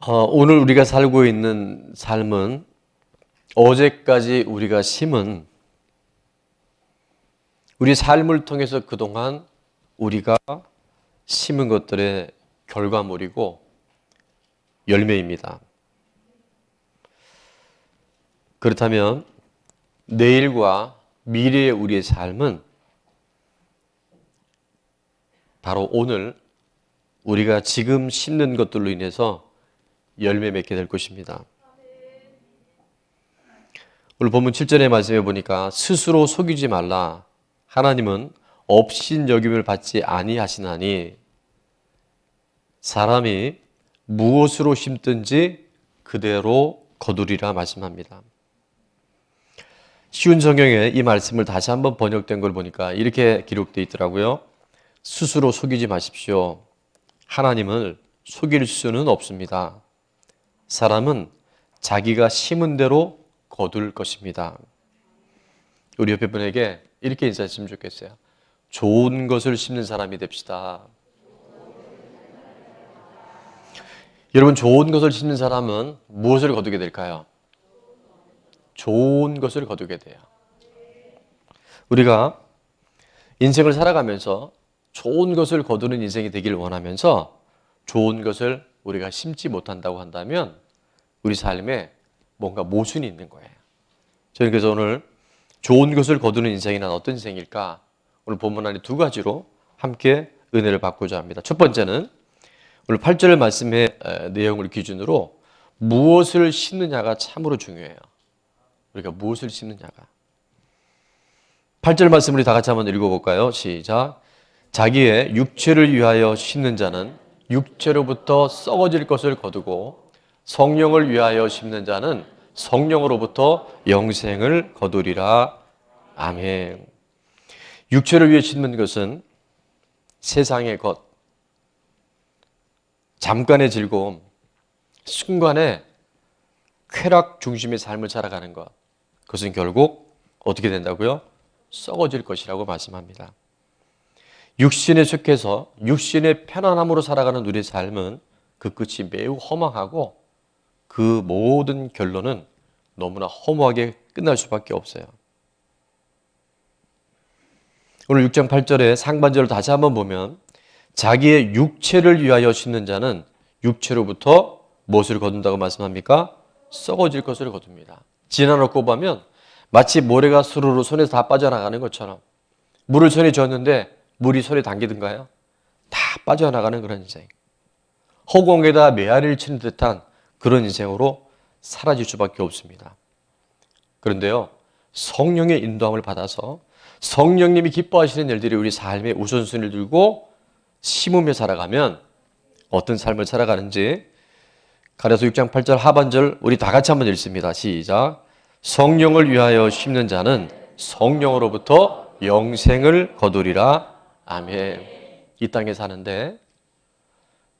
오늘 우리가 살고 있는 삶은 어제까지 우리가 심은 우리 삶을 통해서 그동안 우리가 심은 것들의 결과물이고 열매입니다. 그렇다면 내일과 미래의 우리의 삶은 바로 오늘 우리가 지금 심는 것들로 인해서 열매 맺게 될 것입니다. 오늘 본문 7절의 말씀에 보니까 스스로 속이지 말라. 하나님은 업신여김을 받지 아니하시나니 사람이 무엇으로 심든지 그대로 거두리라 말씀합니다. 쉬운 성경에 이 말씀을 다시 한번 번역된 걸 보니까 이렇게 기록되어 있더라고요. 스스로 속이지 마십시오. 하나님을 속일 수는 없습니다. 사람은 자기가 심은 대로 거둘 것입니다. 우리 옆에 분에게 이렇게 인사했으면 좋겠어요. 좋은 것을 심는 사람이 됩시다. 여러분, 좋은 것을 심는 사람은 무엇을 거두게 될까요? 좋은 것을 거두게 돼요. 우리가 인생을 살아가면서 좋은 것을 거두는 인생이 되기를 원하면서 좋은 것을 우리가 심지 못한다고 한다면 우리 삶에 뭔가 모순이 있는 거예요. 저는 그래서 오늘 좋은 것을 거두는 인생이란 어떤 인생일까? 오늘 본문 안에 두 가지로 함께 은혜를 받고자 합니다. 첫 번째는 오늘 8절 말씀의 내용을 기준으로 무엇을 심느냐가 참으로 중요해요. 우리가 무엇을 심느냐가. 8절 말씀 우리 다 같이 한번 읽어볼까요? 시작. 자기의 육체를 위하여 심는 자는 육체로부터 썩어질 것을 거두고 성령을 위하여 심는 자는 성령으로부터 영생을 거두리라. 아멘. 육체를 위해 심는 것은 세상의 것, 잠깐의 즐거움, 순간의 쾌락 중심의 삶을 살아가는 것, 그것은 결국 어떻게 된다고요? 썩어질 것이라고 말씀합니다. 육신에 속해서 육신의 편안함으로 살아가는 우리의 삶은 그 끝이 매우 허망하고 그 모든 결론은 너무나 허무하게 끝날 수밖에 없어요. 오늘 6장 8절의 상반절을 다시 한번 보면 자기의 육체를 위하여 심는 자는 육체로부터 무엇을 거둔다고 말씀합니까? 썩어질 것을 거둡니다. 지나놓고 보면 마치 모래가 수루루 손에서 다 빠져나가는 것처럼 물을 손에 쥐었는데 물이 손에 담기든가요? 다 빠져나가는 그런 인생. 허공에다 메아리를 치는 듯한 그런 인생으로 사라질 수밖에 없습니다. 그런데요, 성령의 인도함을 받아서 성령님이 기뻐하시는 일들이 우리 삶의 우선순위를 들고 심으며 살아가면 어떤 삶을 살아가는지 가랴서 6장 8절 하반절 우리 다 같이 한번 읽습니다. 시작. 성령을 위하여 심는 자는 성령으로부터 영생을 거두리라. 아멘. 이 땅에 사는데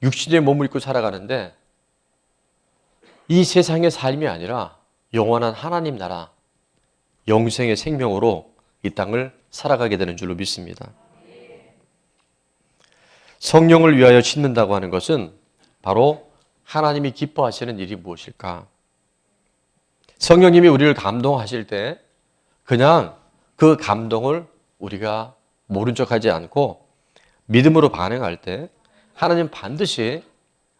육신의 몸을 입고 살아가는데 이 세상의 삶이 아니라 영원한 하나님 나라 영생의 생명으로 이 땅을 살아가게 되는 줄로 믿습니다. 성령을 위하여 심는다고 하는 것은 바로 하나님이 기뻐하시는 일이 무엇일까? 성령님이 우리를 감동하실 때 그냥 그 감동을 우리가 모른 척하지 않고 믿음으로 반응할 때 하나님 반드시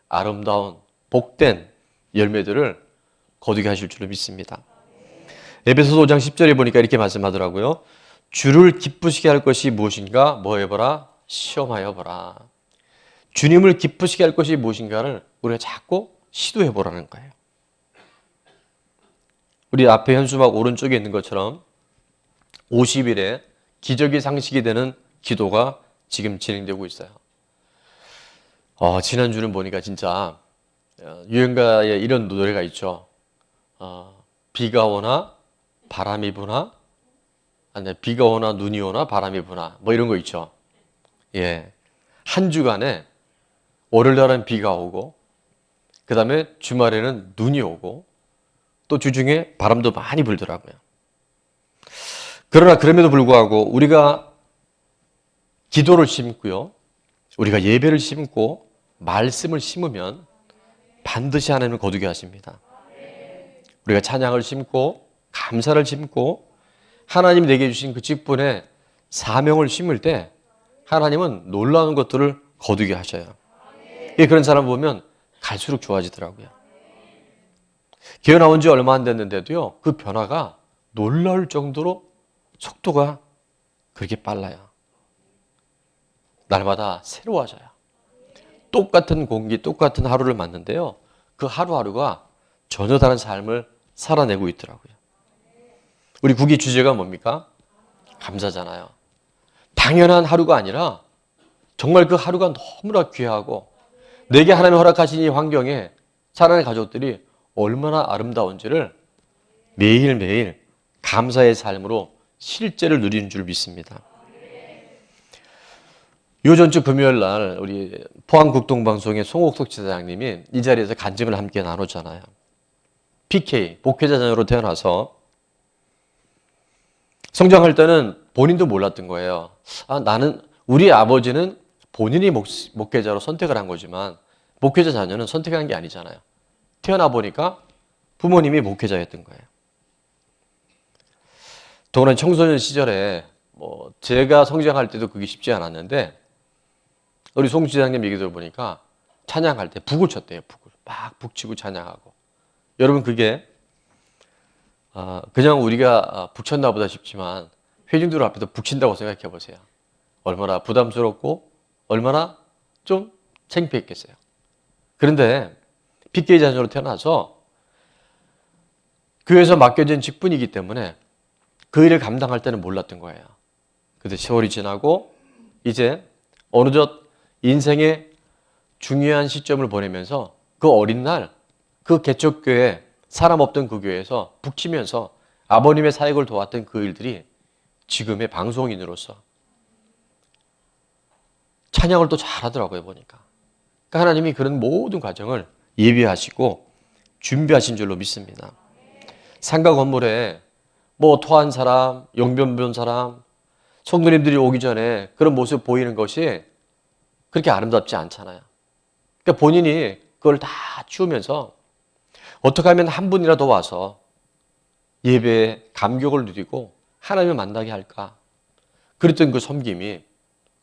아름다운 복된 열매들을 거두게 하실 줄로 믿습니다. 에베소서 5장 10절에 보니까 이렇게 말씀하더라고요. 주를 기쁘시게 할 것이 무엇인가? 뭐 해보라? 시험하여 보라. 주님을 기쁘시게 할 것이 무엇인가를 우리가 자꾸 시도해 보라는 거예요. 우리 앞에 현수막 오른쪽에 있는 것처럼 50일에 기적이 상식이 되는 기도가 지금 진행되고 있어요. 지난주는 보니까 진짜 유행가에 이런 노래가 있죠. 비가 오나 바람이 부나 아니 비가 오나 눈이 오나 바람이 부나 뭐 이런 거 있죠. 예, 한 주간에 월요일날은 비가 오고 그 다음에 주말에는 눈이 오고 또 주중에 바람도 많이 불더라고요. 그러나 그럼에도 불구하고 우리가 기도를 심고요, 우리가 예배를 심고 말씀을 심으면 반드시 하나님은 거두게 하십니다. 우리가 찬양을 심고 감사를 심고 하나님이 내게 주신 그 직분에 사명을 심을 때 하나님은 놀라운 것들을 거두게 하셔요. 그런 사람 보면 갈수록 좋아지더라고요. 교회 나온 지 얼마 안 됐는데도요, 그 변화가 놀라울 정도로 속도가 그렇게 빨라요. 날마다 새로워져요. 똑같은 공기, 똑같은 하루를 맞는데요, 그 하루하루가 전혀 다른 삶을 살아내고 있더라고요. 우리 국기 주제가 뭡니까? 감사잖아요. 당연한 하루가 아니라 정말 그 하루가 너무나 귀하고 내게 하나님이 허락하신 이 환경에 사랑하는 가족들이 얼마나 아름다운지를 매일매일 감사의 삶으로 실제를 누리는 줄 믿습니다. 요전주 금요일 날 우리 포항국동방송의 송옥석 지사장님이 이 자리에서 간증을 함께 나눴잖아요. PK, 복회자 자녀로 태어나서 성장할 때는 본인도 몰랐던 거예요. 우리 아버지는 본인이 목회자로 선택을 한 거지만 목회자 자녀는 선택한 게 아니잖아요. 태어나 보니까 부모님이 목회자였던 거예요. 더구나 청소년 시절에 제가 성장할 때도 그게 쉽지 않았는데 우리 송 지사님 얘기 들어보니까 찬양할 때 북을 쳤대요. 북을 막 북치고 찬양하고. 여러분 그게 그냥 우리가 북쳤나 보다 싶지만 회중들 앞에서 북친다고 생각해 보세요. 얼마나 부담스럽고 얼마나 좀 창피했겠어요. 그런데 PK 자녀로 태어나서 교회에서 맡겨진 직분이기 때문에 그 일을 감당할 때는 몰랐던 거예요. 근데 세월이 지나고 이제 어느덧 인생의 중요한 시점을 보내면서 그 어린 날 그 개척교회 사람 없던 그 교회에서 북치면서 아버님의 사역을 도왔던 그 일들이 지금의 방송인으로서 찬양을 또 잘하더라고요 보니까. 그러니까 하나님이 그런 모든 과정을 예비하시고 준비하신 줄로 믿습니다. 상가 건물에 토한 사람, 용변 본 사람, 성도님들이 오기 전에 그런 모습 보이는 것이 그렇게 아름답지 않잖아요. 그러니까 본인이 그걸 다 치우면서 어떻게 하면 한 분이라도 와서 예배에 감격을 누리고 하나님을 만나게 할까? 그랬던 그 섬김이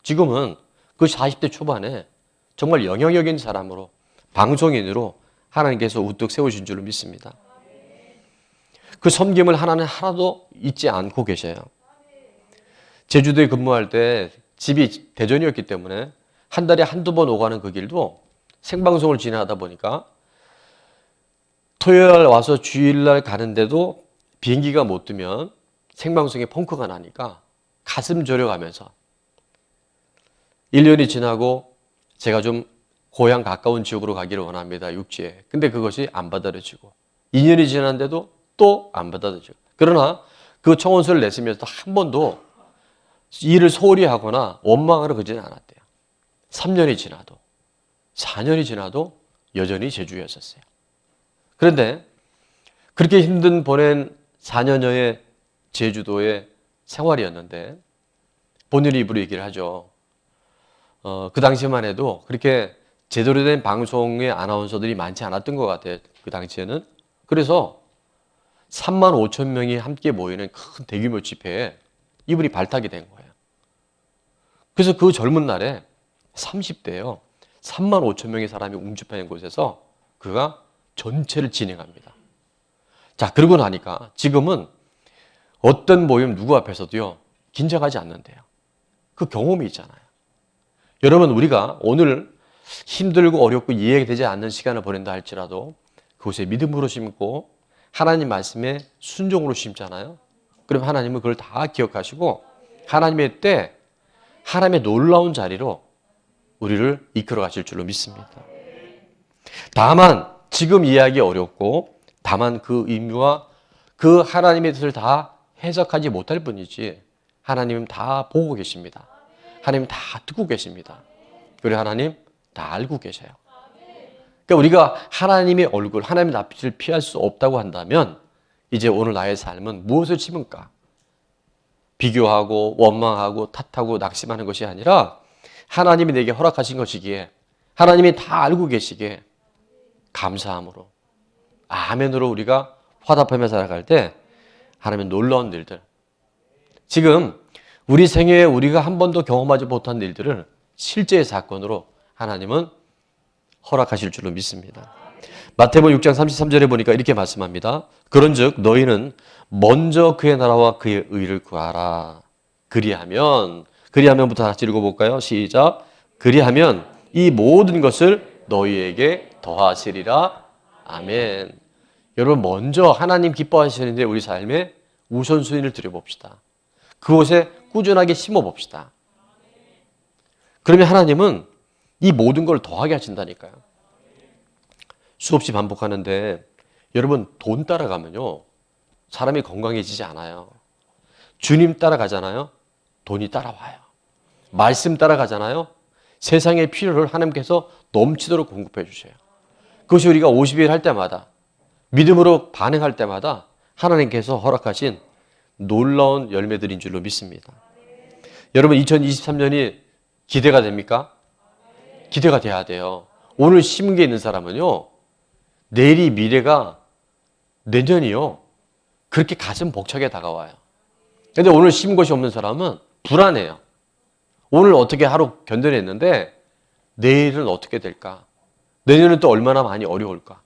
지금은 그 40대 초반에 정말 영향력 있는 사람으로 방송인으로 하나님께서 우뚝 세우신 줄로 믿습니다. 그 섬김을 하나는 하나도 잊지 않고 계셔요. 제주도에 근무할 때 집이 대전이었기 때문에 한 달에 한두 번 오가는 그 길도 생방송을 진행하다 보니까 토요일 와서 주일날 가는데도 비행기가 못 뜨면 생방송에 펑크가 나니까 가슴 졸여가면서 1년이 지나고 제가 좀 고향 가까운 지역으로 가기를 원합니다. 육지에. 근데 그것이 안 받아들여지고 2년이 지났는데도 또 안 받아들여지고. 그러나 그 청원서를 냈으면서 한 번도 일을 소홀히 하거나 원망하러 그러지는 않았대요. 3년이 지나도 4년이 지나도 여전히 제주였었어요. 그런데 그렇게 힘든 보낸 4년여의 제주도의 생활이었는데 본인의 입으로 얘기를 하죠. 그 당시만 해도 그렇게 제대로 된 방송의 아나운서들이 많지 않았던 것 같아요. 그 당시에는. 그래서 3만 5천 명이 함께 모이는 큰 대규모 집회에 이분이 발탁이 된 거예요. 그래서 그 젊은 날에 30대요. 3만 5천 명의 사람이 웅집하는 곳에서 그가 전체를 진행합니다. 자, 그러고 나니까 지금은 어떤 모임 누구 앞에서도요, 긴장하지 않는데요. 그 경험이 있잖아요. 여러분, 우리가 오늘 힘들고 어렵고 이해되지 않는 시간을 보낸다 할지라도 그곳에 믿음으로 심고 하나님 말씀에 순종으로 심잖아요. 그럼 하나님은 그걸 다 기억하시고 하나님의 때, 하나님의 놀라운 자리로 우리를 이끌어 가실 줄로 믿습니다. 다만 지금 이해하기 어렵고 다만 그 의미와 그 하나님의 뜻을 다 해석하지 못할 뿐이지 하나님은 다 보고 계십니다. 하나님 다 듣고 계십니다. 그리고 하나님 다 알고 계셔요. 그러니까 우리가 하나님의 얼굴, 하나님의 낯빛을 피할 수 없다고 한다면 이제 오늘 나의 삶은 무엇을 심을까? 비교하고 원망하고 탓하고 낙심하는 것이 아니라 하나님이 내게 허락하신 것이기에 하나님이 다 알고 계시기에 감사함으로, 아멘으로 우리가 화답하며 살아갈 때 하나님의 놀라운 일들, 지금 우리 생애에 우리가 한 번도 경험하지 못한 일들을 실제의 사건으로 하나님은 허락하실 줄로 믿습니다. 마태복음 6장 33절에 보니까 이렇게 말씀합니다. 그런즉 너희는 먼저 그의 나라와 그의 의를 구하라. 그리하면부터 다 같이 읽어볼까요? 시작. 그리하면 이 모든 것을 너희에게 더하시리라. 아멘. 여러분, 먼저 하나님 기뻐하시는데 우리 삶에 우선순위를 드려봅시다. 그곳에 꾸준하게 심어봅시다. 그러면 하나님은 이 모든 걸 더하게 하신다니까요. 수없이 반복하는데 여러분, 돈 따라가면요 사람이 건강해지지 않아요. 주님 따라가잖아요, 돈이 따라와요. 말씀 따라가잖아요, 세상의 필요를 하나님께서 넘치도록 공급해 주셔요. 그것이 우리가 50일 할 때마다 믿음으로 반응할 때마다 하나님께서 허락하신 놀라운 열매들인 줄로 믿습니다. 여러분, 2023년이 기대가 됩니까? 기대가 돼야 돼요. 오늘 심은 게 있는 사람은요, 내일이 미래가 내년이요, 그렇게 가슴 벅차게 다가와요. 근데 오늘 심은 것이 없는 사람은 불안해요. 오늘 어떻게 하루 견뎌냈는데 내일은 어떻게 될까? 내년은 또 얼마나 많이 어려울까?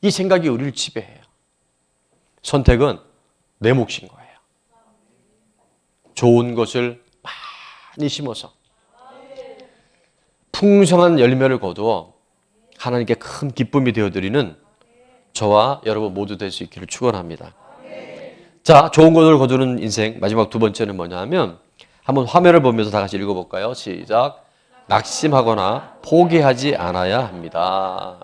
이 생각이 우리를 지배해요. 선택은 내 몫인 거예요. 좋은 것을 많이 심어서 풍성한 열매를 거두어 하나님께 큰 기쁨이 되어드리는 저와 여러분 모두 될 수 있기를 축원합니다. 자, 좋은 것을 거두는 인생, 마지막 두 번째는 뭐냐 하면 한번 화면을 보면서 다 같이 읽어볼까요? 시작. 낙심하거나 포기하지 않아야 합니다.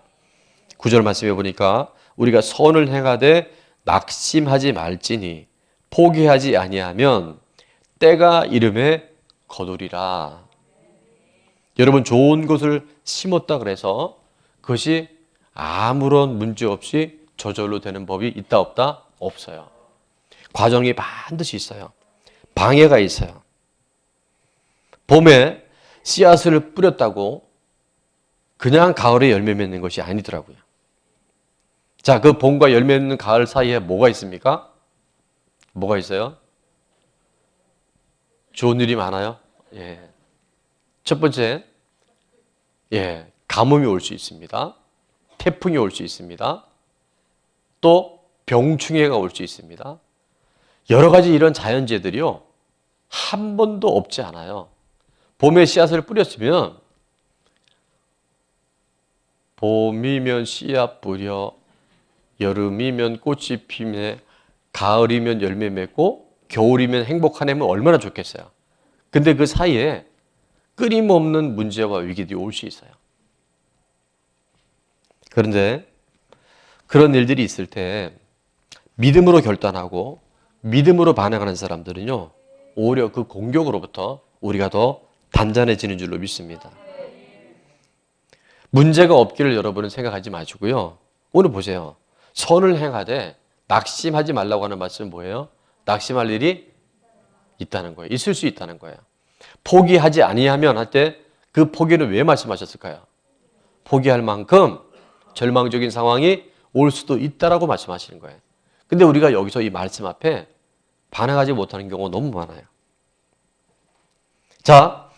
9절 말씀해 보니까 우리가 선을 행하되 낙심하지 말지니 포기하지 아니하면 때가 이름에 거두리라. 여러분, 좋은 것을 심었다 그래서 그것이 아무런 문제 없이 저절로 되는 법이 있다 없다? 없어요. 과정이 반드시 있어요. 방해가 있어요. 봄에 씨앗을 뿌렸다고 그냥 가을에 열매 맺는 것이 아니더라고요. 자, 그 봄과 열매 맺는 가을 사이에 뭐가 있습니까? 뭐가 있어요? 좋은 일이 많아요. 예. 첫 번째, 가뭄이 올 수 있습니다. 태풍이 올 수 있습니다. 또 병충해가 올 수 있습니다. 여러 가지 이런 자연재해들이요, 한 번도 없지 않아요. 봄에 씨앗을 뿌렸으면 봄이면 씨앗 뿌려, 여름이면 꽃이 피네, 가을이면 열매 맺고 겨울이면 행복한 해면 얼마나 좋겠어요. 근데 그 사이에 끊임없는 문제와 위기들이 올 수 있어요. 그런데 그런 일들이 있을 때 믿음으로 결단하고 믿음으로 반응하는 사람들은요, 오히려 그 공격으로부터 우리가 더 단단해지는 줄로 믿습니다. 문제가 없기를 여러분은 생각하지 마시고요. 오늘 보세요. 선을 행하되 낙심하지 말라고 하는 말씀은 뭐예요? 낙심할 일이 있다는 거예요. 있을 수 있다는 거예요. 포기하지 아니하면 할 때 그 포기는 왜 말씀하셨을까요? 포기할 만큼 절망적인 상황이 올 수도 있다라고 말씀하시는 거예요. 근데 우리가 여기서 이 말씀 앞에 반응하지 못하는 경우가 너무 많아요. 자,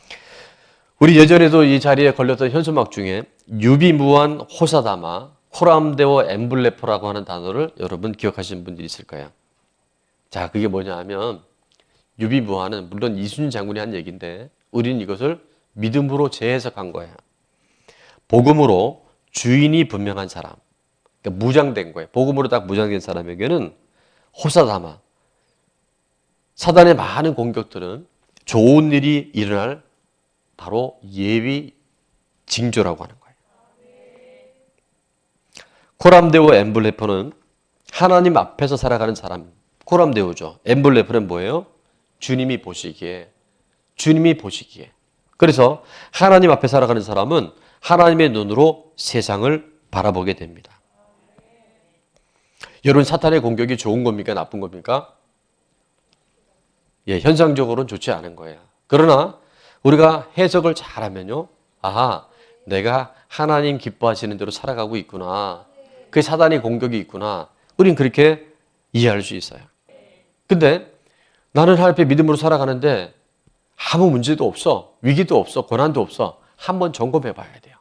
우리 예전에도 이 자리에 걸렸던 현수막 중에 유비무환 호사다마 코람데오 엠블레포라고 하는 단어를 여러분 기억하시는 분들이 있을 거예요. 자, 그게 뭐냐 하면 유비무환은 물론 이순신 장군이 한 얘기인데 우리는 이것을 믿음으로 재해석한 거예요. 복음으로 주인이 분명한 사람, 그러니까 무장된 거예요. 복음으로 딱 무장된 사람에게는 호사다마, 사단의 많은 공격들은 좋은 일이 일어날 바로 예비 징조라고 하는 거예요. 코람데오 엠블레퍼는 하나님 앞에서 살아가는 사람, 코람데오죠. 엠블레퍼는 뭐예요? 주님이 보시기에. 그래서 하나님 앞에 살아가는 사람은 하나님의 눈으로 세상을 바라보게 됩니다. 여러분, 사탄의 공격이 좋은 겁니까? 나쁜 겁니까? 현상적으로는 좋지 않은 거예요. 그러나 우리가 해석을 잘하면요, 아하, 내가 하나님 기뻐하시는 대로 살아가고 있구나. 그게 사단의 공격이 있구나. 우린 그렇게 이해할 수 있어요. 근데 나는 하나님 앞에 믿음으로 살아가는데 아무 문제도 없어. 위기도 없어. 고난도 없어. 한번 점검해 봐야 돼요.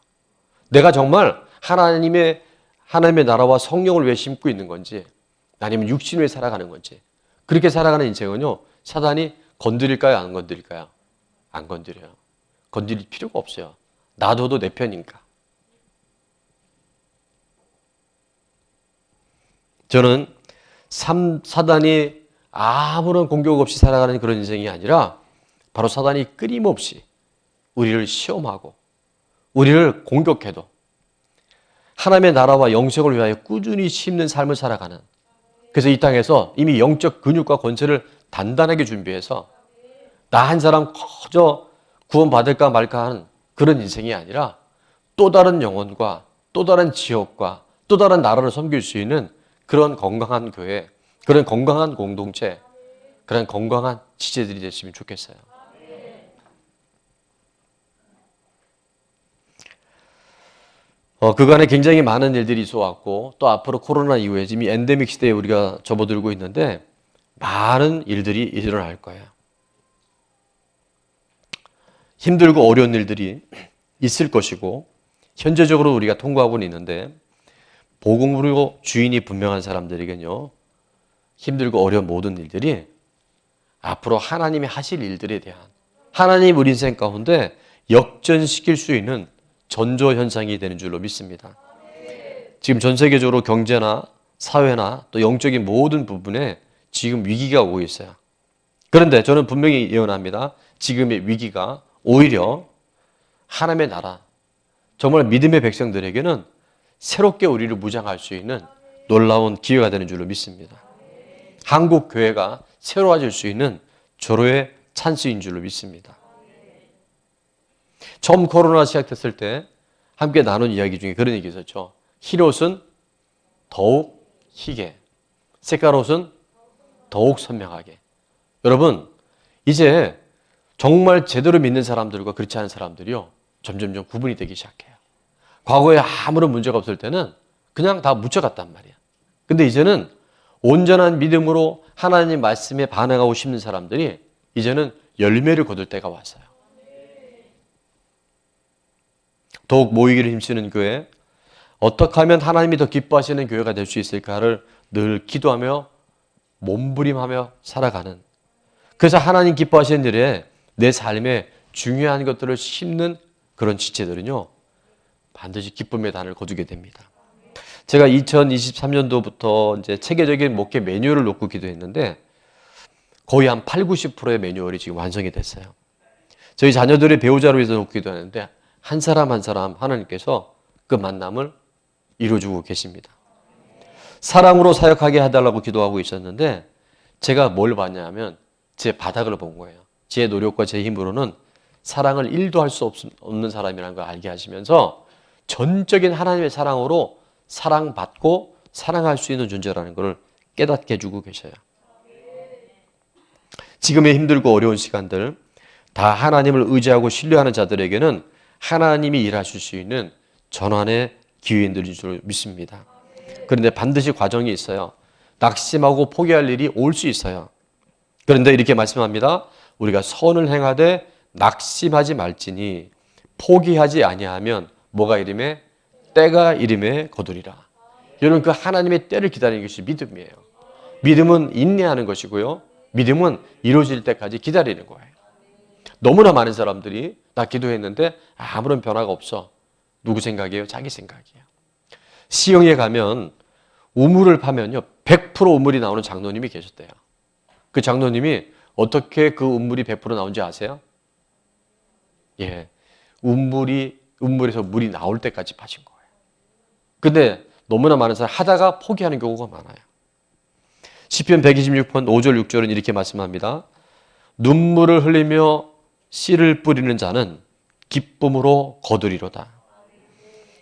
내가 정말 하나님의 나라와 성령을 위해 심고 있는 건지 아니면 육신을 위해 살아가는 건지. 그렇게 살아가는 인생은요. 사단이 건드릴까요? 안 건드릴까요? 안 건드려요. 건드릴 필요가 없어요. 놔둬도 내 편이니까. 저는 사단이 아무런 공격 없이 살아가는 그런 인생이 아니라 바로 사단이 끊임없이 우리를 시험하고 우리를 공격해도 하나님의 나라와 영생을 위하여 꾸준히 심는 삶을 살아가는, 그래서 이 땅에서 이미 영적 근육과 권세를 단단하게 준비해서 나 한 사람 거저 구원받을까 말까 하는 그런 인생이 아니라 또 다른 영혼과 또 다른 지역과 또 다른 나라를 섬길 수 있는 그런 건강한 교회, 그런 건강한 공동체, 그런 건강한 지체들이 됐으면 좋겠어요. 그간에 굉장히 많은 일들이 있어왔고 또 앞으로 코로나 이후에 지금 이 엔데믹 시대에 우리가 접어들고 있는데 많은 일들이 일어날 거예요. 힘들고 어려운 일들이 있을 것이고 현재적으로 우리가 통과하고는 있는데 복음으로 주인이 분명한 사람들에게는요, 힘들고 어려운 모든 일들이 앞으로 하나님이 하실 일들에 대한 하나님 우리 인생 가운데 역전시킬 수 있는 전조현상이 되는 줄로 믿습니다. 지금 전 세계적으로 경제나 사회나 또 영적인 모든 부분에 지금 위기가 오고 있어요. 그런데 저는 분명히 예언합니다. 지금의 위기가 오히려 하나님의 나라, 정말 믿음의 백성들에게는 새롭게 우리를 무장할 수 있는 놀라운 기회가 되는 줄로 믿습니다. 한국 교회가 새로워질 수 있는 절호의 찬스인 줄로 믿습니다. 처음 코로나 시작됐을 때 함께 나눈 이야기 중에 그런 얘기 있었죠. 흰옷은 더욱 희게, 색깔옷은 더욱 선명하게. 여러분, 이제 정말 제대로 믿는 사람들과 그렇지 않은 사람들이요, 점점점 구분이 되기 시작해요. 과거에 아무런 문제가 없을 때는 그냥 다 묻혀갔단 말이야. 근데 이제는 온전한 믿음으로 하나님 말씀에 반응하고 싶은 사람들이 이제는 열매를 거둘 때가 왔어요. 더욱 모이기를 힘쓰는 교회, 어떻게 하면 하나님이 더 기뻐하시는 교회가 될 수 있을까를 늘 기도하며 몸부림하며 살아가는, 그래서 하나님 기뻐하시는 일에 내 삶에 중요한 것들을 심는 그런 지체들은요, 반드시 기쁨의 단을 거두게 됩니다. 제가 2023년도부터 이제 체계적인 목회 매뉴얼을 놓고 기도했는데 거의 한 8, 90%의 매뉴얼이 지금 완성이 됐어요. 저희 자녀들의 배우자를 위해서 놓고 기도하는데 한 사람 한 사람 하나님께서 그 만남을 이루어주고 계십니다. 사랑으로 사역하게 해달라고 기도하고 있었는데 제가 뭘 봤냐면 제 바닥을 본 거예요. 제 노력과 제 힘으로는 사랑을 1도 할 수 없는 사람이라는 걸 알게 하시면서 전적인 하나님의 사랑으로 사랑받고 사랑할 수 있는 존재라는 걸 깨닫게 해주고 계셔요. 지금의 힘들고 어려운 시간들 다 하나님을 의지하고 신뢰하는 자들에게는 하나님이 일하실 수 있는 전환의 기회인들인 줄 믿습니다. 그런데 반드시 과정이 있어요. 낙심하고 포기할 일이 올 수 있어요. 그런데 이렇게 말씀합니다. 우리가 선을 행하되 낙심하지 말지니 포기하지 아니하면 뭐가 이름에? 때가 이름에 거두리라. 여러분, 그 하나님의 때를 기다리는 것이 믿음이에요. 믿음은 인내하는 것이고요. 믿음은 이루어질 때까지 기다리는 거예요. 너무나 많은 사람들이 나 기도했는데 아무런 변화가 없어. 누구 생각이에요? 자기 생각이에요. 시흥에 가면 우물을 파면요 100% 우물이 나오는 장로님이 계셨대요. 그 장로님이 어떻게 그 우물이 100% 나온지 아세요? 예, 우물에서 물이 나올 때까지 파신 거예요. 근데 너무나 많은 사람 하다가 포기하는 경우가 많아요. 시편 126편 5절 6절은 이렇게 말씀합니다. 눈물을 흘리며 씨를 뿌리는 자는 기쁨으로 거두리로다.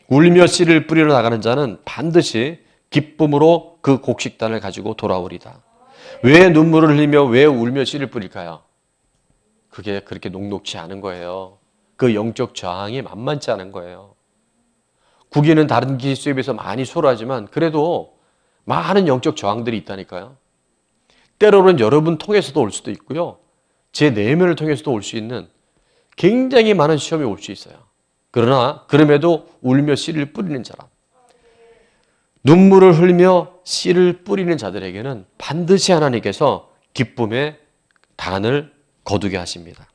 울며 씨를 뿌리러 나가는 자는 반드시 기쁨으로 그 곡식단을 가지고 돌아오리다. 왜 눈물을 흘리며 왜 울며 씨를 뿌릴까요? 그게 그렇게 녹록치 않은 거예요. 그 영적 저항이 만만치 않은 거예요. 국위는 다른 기수에 비해서 많이 소홀하지만 그래도 많은 영적 저항들이 있다니까요. 때로는 여러분 통해서도 올 수도 있고요. 제 내면을 통해서도 올 수 있는 굉장히 많은 시험이 올 수 있어요. 그러나 그럼에도 울며 씨를 뿌리는 사람, 눈물을 흘며 씨를 뿌리는 자들에게는 반드시 하나님께서 기쁨의 단을 거두게 하십니다.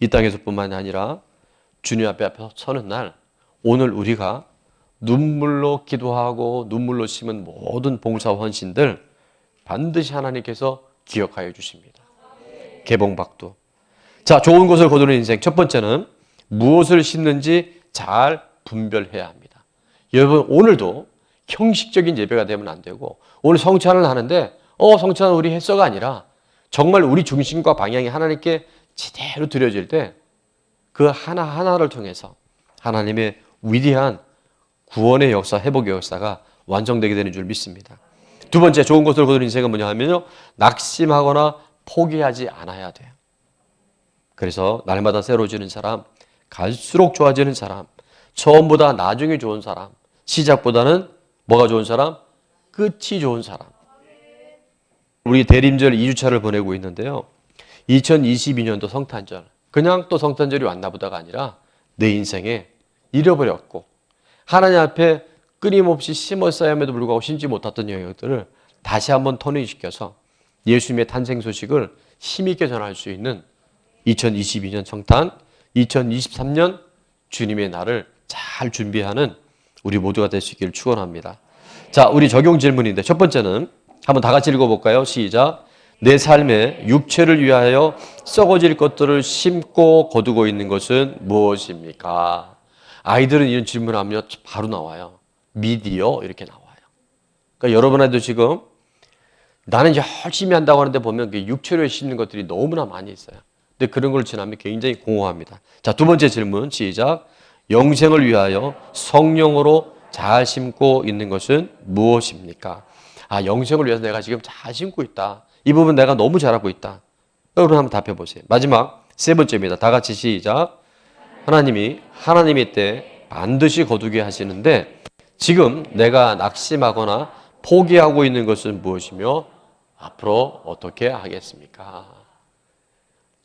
이 땅에서뿐만이 아니라 주님 앞에 서는 날, 오늘 우리가 눈물로 기도하고 눈물로 심은 모든 봉사와 헌신들 반드시 하나님께서 기억하여 주십니다. 개봉박도. 자, 좋은 것을 거두는 인생. 첫 번째는 무엇을 심는지 잘 분별해야 합니다. 여러분, 오늘도 형식적인 예배가 되면 안 되고, 오늘 성찬을 하는데 성찬은 우리 했어가 아니라 정말 우리 중심과 방향이 하나님께 제대로 드려질 때 그 하나하나를 통해서 하나님의 위대한 구원의 역사, 회복의 역사가 완성되게 되는 줄 믿습니다. 두 번째, 좋은 것을 거두는 인생은 뭐냐 하면요, 낙심하거나 포기하지 않아야 돼요. 그래서 날마다 새로워지는 사람, 갈수록 좋아지는 사람, 처음보다 나중이 좋은 사람, 시작보다는 뭐가 좋은 사람? 끝이 좋은 사람. 우리 대림절 2주차를 보내고 있는데요. 2022년도 성탄절, 그냥 또 성탄절이 왔나 보다가 아니라 내 인생에 잃어버렸고 하나님 앞에 끊임없이 심었어야함에도 불구하고 심지 못했던 영역들을 다시 한번 토닝시켜서 예수님의 탄생 소식을 힘있게 전할 수 있는 2022년 성탄, 2023년 주님의 날을 잘 준비하는 우리 모두가 될 수 있기를 축원합니다. 자, 우리 적용 질문인데 첫 번째는 한번 다 같이 읽어볼까요? 시작. 내 삶에 육체를 위하여 썩어질 것들을 심고 거두고 있는 것은 무엇입니까? 아이들은 이런 질문하면 바로 나와요. 미디어 이렇게 나와요. 그러니까 여러분한테도 지금 나는 열심히 한다고 하는데 보면 육체를 심는 것들이 너무나 많이 있어요. 근데 그런 걸 지나면 굉장히 공허합니다. 자, 두 번째 질문 시작. 영생을 위하여 성령으로 잘 심고 있는 것은 무엇입니까? 아, 영생을 위해서 내가 지금 잘 심고 있다. 이 부분 내가 너무 잘하고 있다. 여러분 한번 답해 보세요. 마지막 세 번째입니다. 다 같이 시작. 하나님이 하나님의 때 반드시 거두게 하시는데 지금 내가 낙심하거나 포기하고 있는 것은 무엇이며 앞으로 어떻게 하겠습니까?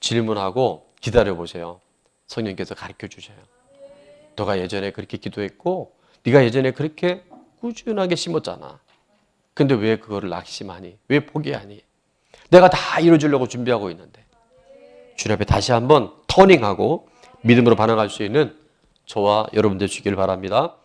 질문하고 기다려 보세요. 성령께서 가르쳐 주셔요. 너가 예전에 그렇게 기도했고 네가 예전에 그렇게 꾸준하게 심었잖아. 근데 왜 그거를 낙심하니? 왜 포기하니? 내가 다 이루어주려고 준비하고 있는데 주님 앞에 다시 한번 터닝하고 믿음으로 반응할 수 있는 저와 여러분 되시길 바랍니다.